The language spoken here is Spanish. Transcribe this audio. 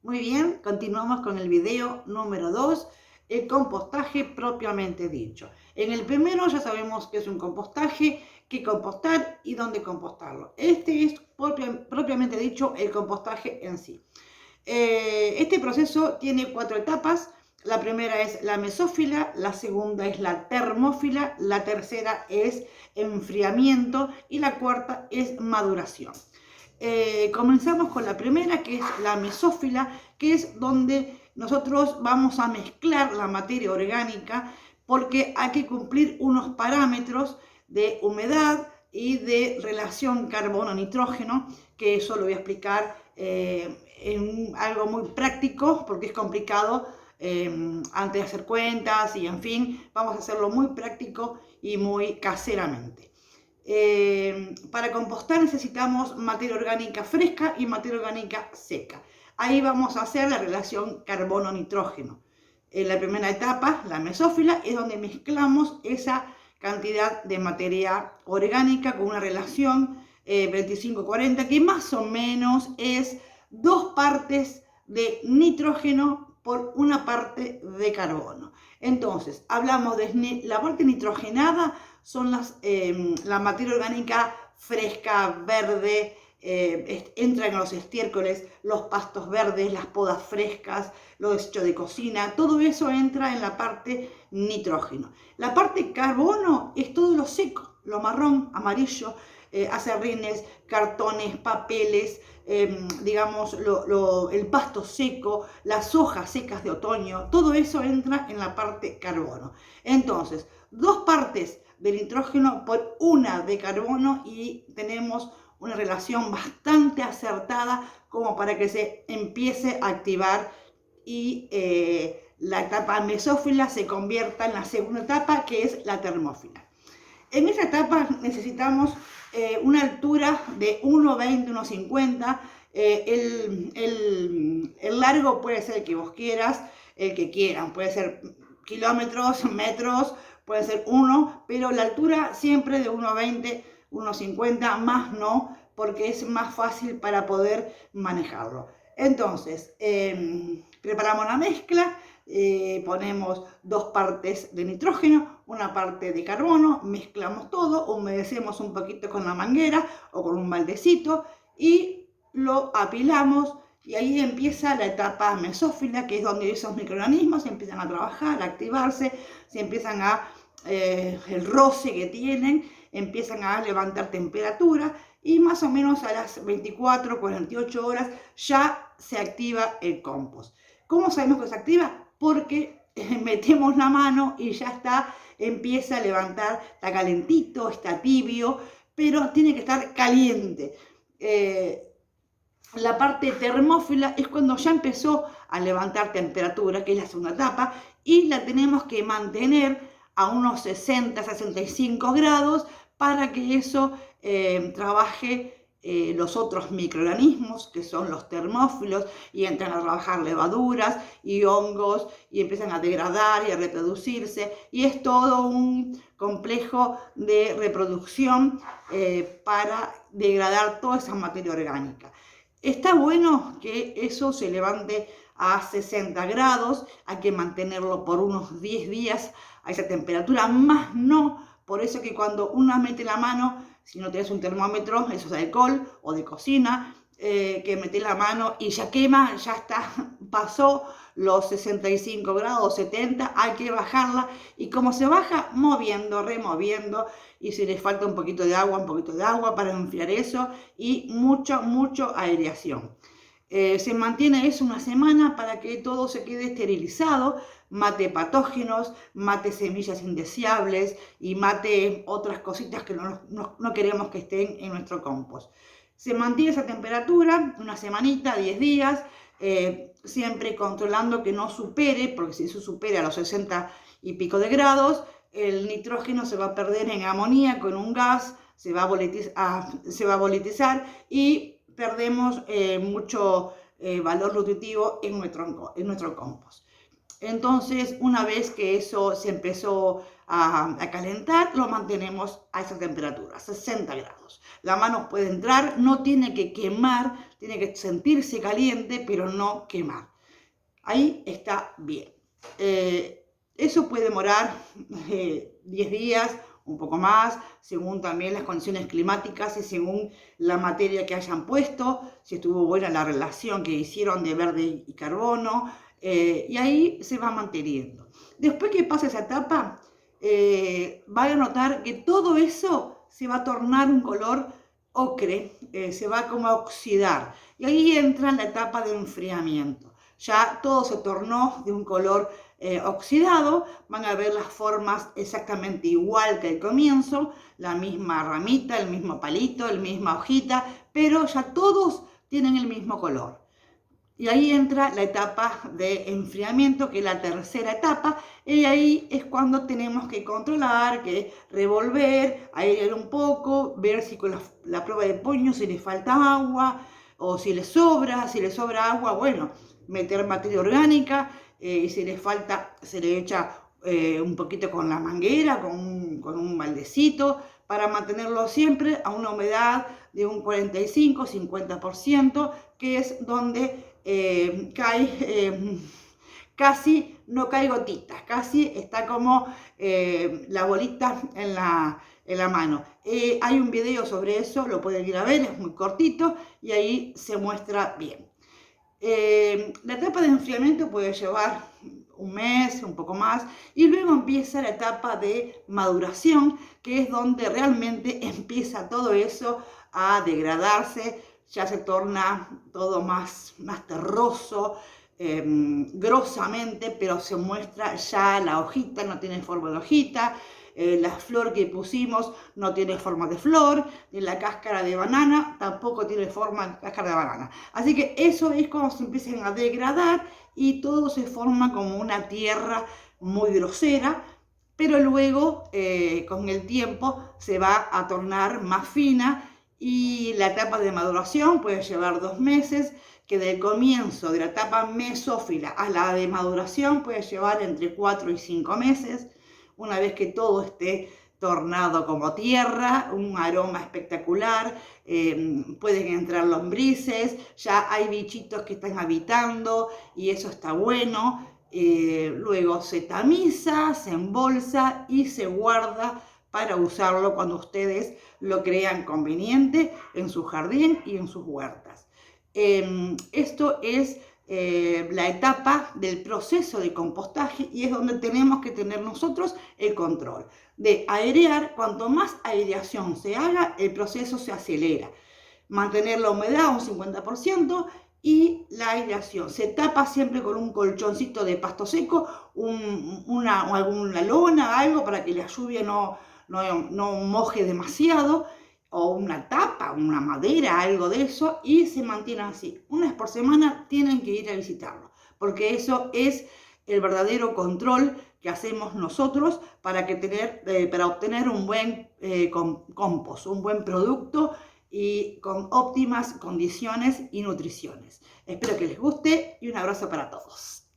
Muy bien, continuamos con el video número 2, el compostaje propiamente dicho. En el primero ya sabemos qué es un compostaje, qué compostar y dónde compostarlo. Este es propiamente dicho el compostaje en sí. Este proceso tiene 4 etapas. La primera es la mesófila, la segunda es la termófila, la tercera es enfriamiento y la cuarta es maduración. Comenzamos con la primera, que es la mesófila, que es donde nosotros vamos a mezclar la materia orgánica porque hay que cumplir unos parámetros de humedad y de relación carbono-nitrógeno, que eso lo voy a explicar en algo muy práctico porque es complicado antes de hacer cuentas y en fin, vamos a hacerlo muy práctico y muy caseramente. Para compostar necesitamos materia orgánica fresca y materia orgánica seca. Ahí vamos a hacer la relación carbono-nitrógeno. En la primera etapa, la mesófila, es donde mezclamos esa cantidad de materia orgánica con una relación 25-40, que más o menos es 2 partes de nitrógeno por 1 parte de carbono. Entonces, hablamos de la parte nitrogenada, son la materia orgánica fresca, verde, entran los estiércoles, los pastos verdes, las podas frescas, los desechos de cocina, todo eso entra en la parte nitrógeno. La parte carbono es todo lo seco, lo marrón, amarillo, acerrines, cartones, papeles, digamos, el pasto seco, las hojas secas de otoño, todo eso entra en la parte carbono. Entonces, 2 partes de nitrógeno por 1 de carbono y tenemos una relación bastante acertada como para que se empiece a activar y la etapa mesófila se convierta en la segunda etapa, que es la termófila. En esta etapa necesitamos una altura de 1,20, 1,50. El largo puede ser el que vos quieras, el que quieran, puede ser kilómetros, metros, puede ser 1, pero la altura siempre de 1,20, 1,50, más no, porque es más fácil para poder manejarlo. Entonces, preparamos la mezcla, ponemos 2 partes de nitrógeno, 1 parte de carbono, mezclamos todo, humedecemos un poquito con la manguera o con un baldecito y lo apilamos. Y ahí empieza la etapa mesófila, que es donde esos microorganismos empiezan a trabajar, a activarse, se empiezan el roce que tienen, empiezan a levantar temperatura y más o menos a las 24, 48 horas ya se activa el compost. ¿Cómo sabemos que se activa? Porque metemos la mano y ya está, empieza a levantar, está calentito, está tibio, pero tiene que estar caliente. La parte termófila es cuando ya empezó a levantar temperatura, que es la segunda etapa, y la tenemos que mantener a unos 60-65 grados para que eso trabaje los otros microorganismos, que son los termófilos, y entran a trabajar levaduras y hongos, y empiezan a degradar y a reproducirse, y es todo un complejo de reproducción para degradar toda esa materia orgánica. Está bueno que eso se levante a 60 grados, hay que mantenerlo por unos 10 días a esa temperatura, más no, por eso que cuando uno mete la mano, si no tenés un termómetro, eso es de alcohol o de cocina, que metés la mano y ya quema, ya está, pasó los 65 grados, 70, hay que bajarla y como se baja, moviendo, removiendo, y si les falta un poquito de agua para enfriar eso y mucha aireación. Se mantiene eso 1 semana para que todo se quede esterilizado, mate patógenos, mate semillas indeseables y mate otras cositas que no queremos que estén en nuestro compost. Se mantiene esa temperatura 1 semanita, 10 días, siempre controlando que no supere, porque si eso supera los 60 y pico de grados, el nitrógeno se va a perder en amoníaco, en un gas, se va a volatilizar y perdemos mucho valor nutritivo en nuestro compost. Entonces, una vez que eso se empezó a calentar, lo mantenemos a esa temperatura, 60 grados. La mano puede entrar, no tiene que quemar tiene que sentirse caliente, pero no quemar. Ahí está bien. Eso puede demorar 10 días, un poco más, según también las condiciones climáticas y según la materia que hayan puesto, si estuvo buena la relación que hicieron de verde y carbono, y ahí se va manteniendo. Después que pase esa etapa, van a notar que todo eso se va a tornar un color ocre, se va como a oxidar, y ahí entra la etapa de enfriamiento. Ya todo se tornó de un color oxidado, van a ver las formas exactamente igual que al comienzo, la misma ramita, el mismo palito, la misma hojita, pero ya todos tienen el mismo color. Y ahí entra la etapa de enfriamiento, que es la tercera etapa, y ahí es cuando tenemos que controlar, que revolver, airear un poco, ver si con la prueba de puño si le falta agua, o si le sobra agua, bueno, meter materia orgánica, y si le falta, se le echa un poquito con la manguera, con un baldecito, para mantenerlo siempre a una humedad de un 45-50%, que es donde cae, casi no cae gotitas, casi está como la bolita en la mano. Hay un video sobre eso, lo pueden ir a ver, es muy cortito y ahí se muestra bien. La etapa de enfriamiento puede llevar un mes, un poco más, y luego empieza la etapa de maduración, que es donde realmente empieza todo eso a degradarse, ya se torna todo más terroso, grosamente, pero se muestra ya la hojita, no tiene forma de hojita, la flor que pusimos no tiene forma de flor, ni la cáscara de banana tampoco tiene forma de cáscara de banana. Así que eso es cuando se empiezan a degradar y todo se forma como una tierra muy grosera, pero luego con el tiempo se va a tornar más fina y la etapa de maduración puede llevar 2 meses, que del comienzo de la etapa mesófila a la de maduración puede llevar entre 4 y 5 meses. Una vez que todo esté tornado como tierra, un aroma espectacular, pueden entrar lombrices, ya hay bichitos que están habitando y eso está bueno. Luego se tamiza, se embolsa y se guarda para usarlo cuando ustedes lo crean conveniente en su jardín y en sus huertas. Esto es la etapa del proceso de compostaje y es donde tenemos que tener nosotros el control de airear. Cuanto más aireación se haga, el proceso se acelera. Mantener la humedad a un 50% y la aireación. Se tapa siempre con un colchoncito de pasto seco, alguna lona, algo para que la lluvia no moje demasiado, o una tapa, una madera, algo de eso, y se mantiene así. Una vez por semana tienen que ir a visitarlo, porque eso es el verdadero control que hacemos nosotros para obtener un buen compost, un buen producto y con óptimas condiciones y nutriciones. Espero que les guste y un abrazo para todos.